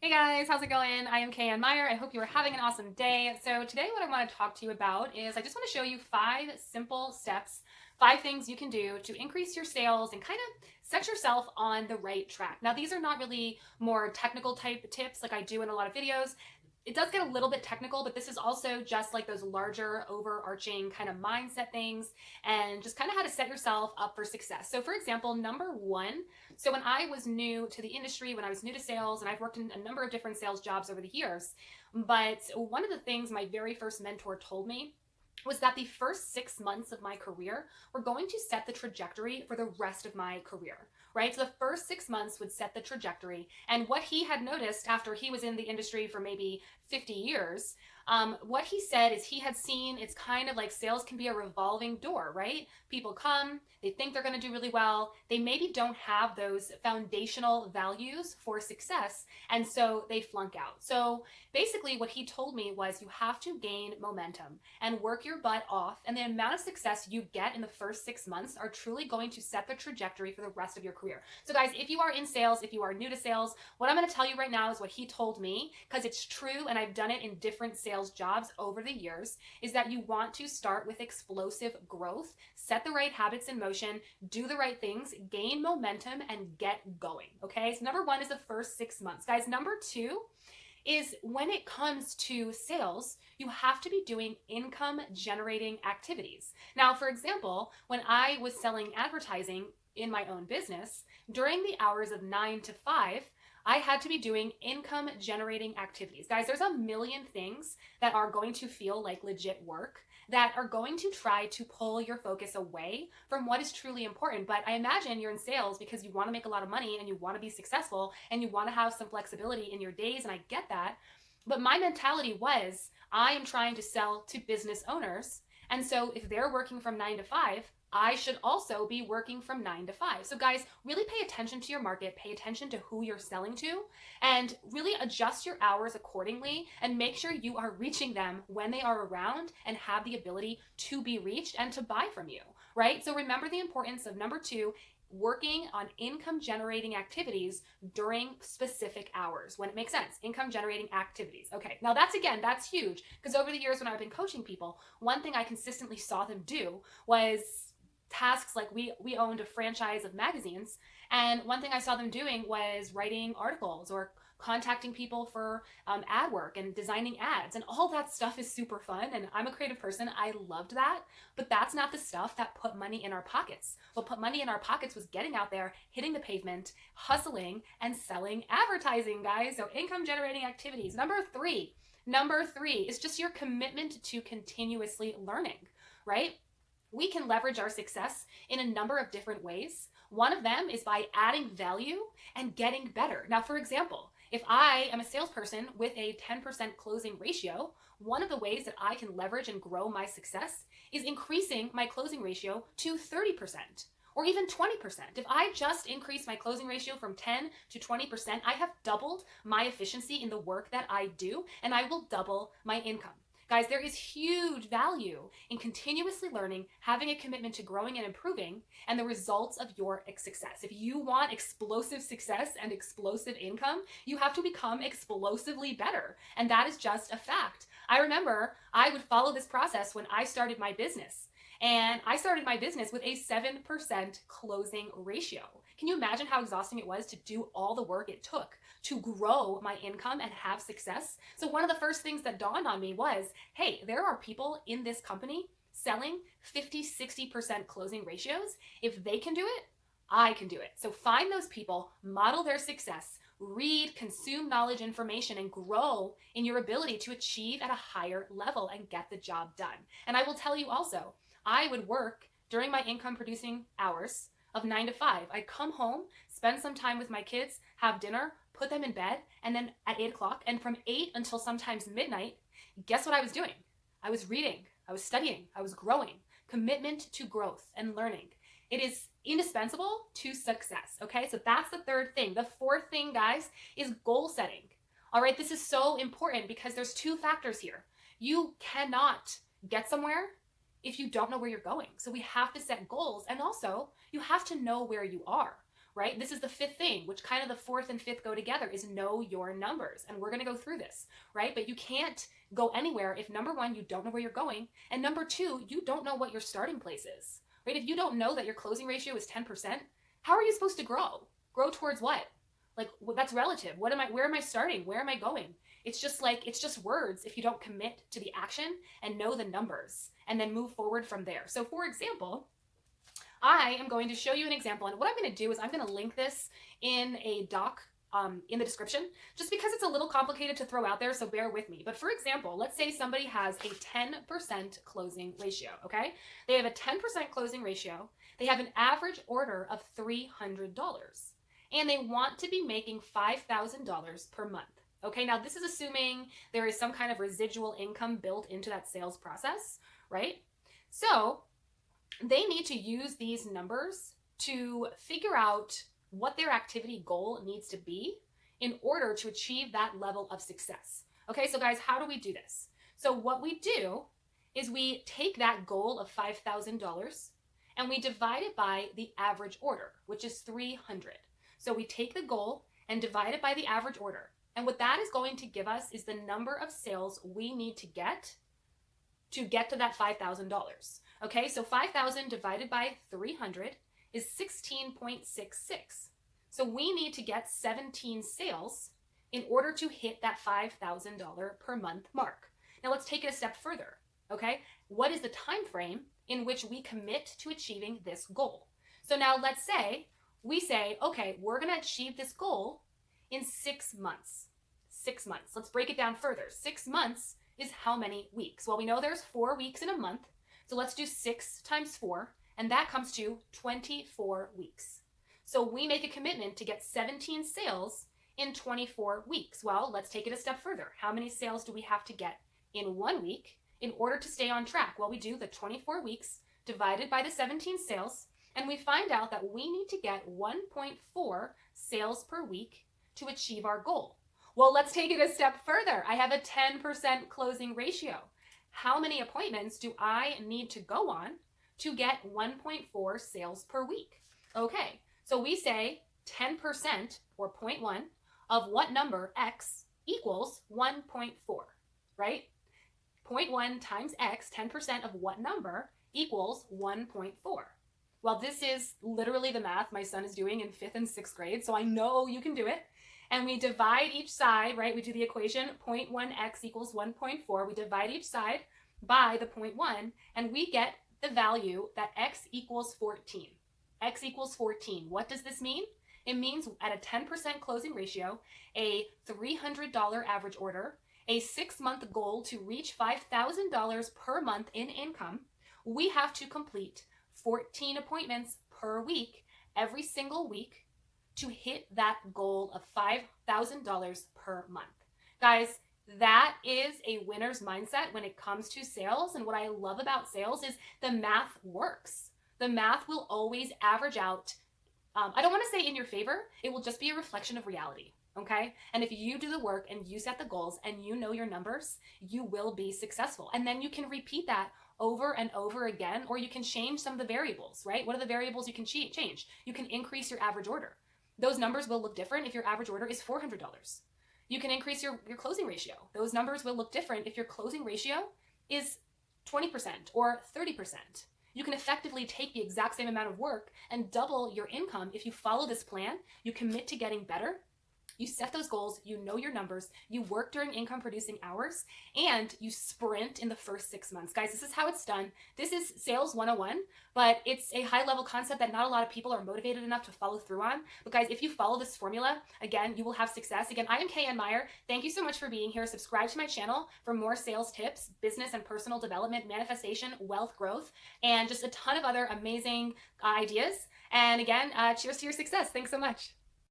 Hey guys, how's it going? I am KayAnne Myer. I hope you are having an awesome day. So today what I want to talk to you about is I just want to show you 5 simple steps, 5 things you can do to increase your sales and kind of set yourself on the right track. Now, these are not really more technical type tips like I do in a lot of videos. It does get a little bit technical, but this is also just like those larger overarching kind of mindset things and just kind of how to set yourself up for success. So for example, number one, so when I was new to the industry, when I was new to sales, and I've worked in a number of different sales jobs over the years, but one of the things my very first mentor told me was that the first 6 months of my career were going to set the trajectory for the rest of my career, right? So the first 6 months would set the trajectory. And what he had noticed after he was in the industry for maybe 50 years, what he said is he had seen it's kind of like sales can be a revolving door, right? People come, they think they're going to do really well. They maybe don't have those foundational values for success, and so they flunk out. So basically, what he told me was you have to gain momentum and work your butt off. And the amount of success you get in the first 6 months are truly going to set the trajectory for the rest of your career. So, guys, if you are in sales, if you are new to sales, what I'm going to tell you right now is what he told me, because it's true and I've done it in different sales jobs over the years, is that you want to start with explosive growth, set the right habits in motion, do the right things, gain momentum, and get going. Okay, so number one is the first 6 months. Guys, number two is when it comes to sales, you have to be doing income generating activities. Now, for example, when I was selling advertising in my own business, during the hours of 9 to 5, I had to be doing income generating activities. Guys, there's a million things that are going to feel like legit work that are going to try to pull your focus away from what is truly important. But I imagine you're in sales because you want to make a lot of money and you want to be successful and you want to have some flexibility in your days, and I get that. But my mentality was I am trying to sell to business owners. And so if they're working from 9 to 5, I should also be working from 9 to 5. So, guys, really pay attention to your market, pay attention to who you're selling to, and really adjust your hours accordingly and make sure you are reaching them when they are around and have the ability to be reached and to buy from you, right? So, remember the importance of number two, working on income generating activities during specific hours when it makes sense. Income generating activities. Okay, now that's huge, because over the years when I've been coaching people, one thing I consistently saw them do was tasks like we owned a franchise of magazines, and one thing I saw them doing was writing articles or contacting people for ad work and designing ads, and all that stuff is super fun, and I'm a creative person. I loved that, but that's not the stuff that put money in our pockets. What put money in our pockets was getting out there, hitting the pavement, hustling, and selling advertising, guys. So income generating activities. Number three is just your commitment to continuously learning, right? We can leverage our success in a number of different ways. One of them is by adding value and getting better. Now, for example, if I am a salesperson with a 10% closing ratio, one of the ways that I can leverage and grow my success is increasing my closing ratio to 30% or even 20%. If I just increase my closing ratio from 10 to 20%, I have doubled my efficiency in the work that I do, and I will double my income. Guys, there is huge value in continuously learning, having a commitment to growing and improving, and the results of your success. If you want explosive success and explosive income, you have to become explosively better. And that is just a fact. I remember I would follow this process when I started my business. And I started my business with a 7% closing ratio. Can you imagine how exhausting it was to do all the work it took to grow my income and have success? So one of the first things that dawned on me was, hey, there are people in this company selling 50, 60% closing ratios. If they can do it, I can do it. So find those people, model their success, read, consume knowledge, information, and grow in your ability to achieve at a higher level and get the job done. And I will tell you also, I would work during my income producing hours of 9 to 5. I'd come home, spend some time with my kids, have dinner, put them in bed, and then at 8 o'clock, and from 8 until sometimes midnight, guess what I was doing? I was reading, I was studying, I was growing. Commitment to growth and learning. It is indispensable to success, okay? So that's the third thing. The fourth thing, guys, is goal setting. All right, this is so important because there's two factors here. You cannot get somewhere if you don't know where you're going. So we have to set goals, and also you have to know where you are, right? This is the fifth thing, which kind of the fourth and fifth go together, is know your numbers. And we're going to go through this, right? But you can't go anywhere if number one, you don't know where you're going. And number two, you don't know what your starting place is, right? If you don't know that your closing ratio is 10%, how are you supposed to grow? Grow towards what? Like, well, that's relative. Where am I starting? Where am I going? It's just words if you don't commit to the action and know the numbers and then move forward from there. So for example, I am going to show you an example, and what I'm going to do is I'm going to link this in a doc in the description, just because it's a little complicated to throw out there, so bear with me. But for example, let's say somebody has a 10% closing ratio, okay? They have a 10% closing ratio. They have an average order of $300, and they want to be making $5,000 per month. Okay, now this is assuming there is some kind of residual income built into that sales process, right? So they need to use these numbers to figure out what their activity goal needs to be in order to achieve that level of success. Okay, so guys, how do we do this? So what we do is we take that goal of $5,000 and we divide it by the average order, which is 300. So we take the goal and divide it by the average order. And what that is going to give us is the number of sales we need to get to that $5,000. Okay, so 5,000 divided by 300 is 16.66. So we need to get 17 sales in order to hit that $5,000 per month mark. Now let's take it a step further. Okay, what is the time frame in which we commit to achieving this goal? So now let's say we say, okay, we're going to achieve this goal in 6 months. 6 months. Let's break it down further. 6 months is how many weeks? Well, we know there's 4 weeks in a month. So let's do 6 times 4, and that comes to 24 weeks. So we make a commitment to get 17 sales in 24 weeks. Well, let's take it a step further. How many sales do we have to get in 1 week in order to stay on track? Well, we do the 24 weeks divided by the 17 sales, and we find out that we need to get 1.4 sales per week to achieve our goal. Well, let's take it a step further. I have a 10% closing ratio. How many appointments do I need to go on to get 1.4 sales per week? Okay, so we say 10% or 0.1 of what number, X, equals 1.4, right? 0.1 times X, 10% of what number equals 1.4. Well, this is literally the math my son is doing in 5th and 6th grade, so I know you can do it. And we divide each side, right? We do the equation 0.1x equals 1.4. We divide each side by the 0.1, and we get the value that x equals 14. X equals 14. What does this mean? It means at a 10% closing ratio, a $300 average order, a 6-month goal to reach $5,000 per month in income, we have to complete 14 appointments per week, every single week, to hit that goal of $5,000 per month. Guys, that is a winner's mindset when it comes to sales. And what I love about sales is the math works. The math will always average out. I don't want to say in your favor. It will just be a reflection of reality. Okay. And if you do the work and you set the goals and you know your numbers, you will be successful. And then you can repeat that over and over again, or you can change some of the variables, right? What are the variables you can change? You can increase your average order. Those numbers will look different if your average order is $400. You can increase your closing ratio. Those numbers will look different if your closing ratio is 20% or 30%. You can effectively take the exact same amount of work and double your income if you follow this plan, you commit to getting better, you set those goals, you know your numbers, you work during income producing hours, and you sprint in the first 6 months. Guys, this is how it's done. This is sales 101, but it's a high level concept that not a lot of people are motivated enough to follow through on. But guys, if you follow this formula, again, you will have success. Again, I am KayAnne Myer. Thank you so much for being here. Subscribe to my channel for more sales tips, business and personal development, manifestation, wealth growth, and just a ton of other amazing ideas. And again, cheers to your success. Thanks so much.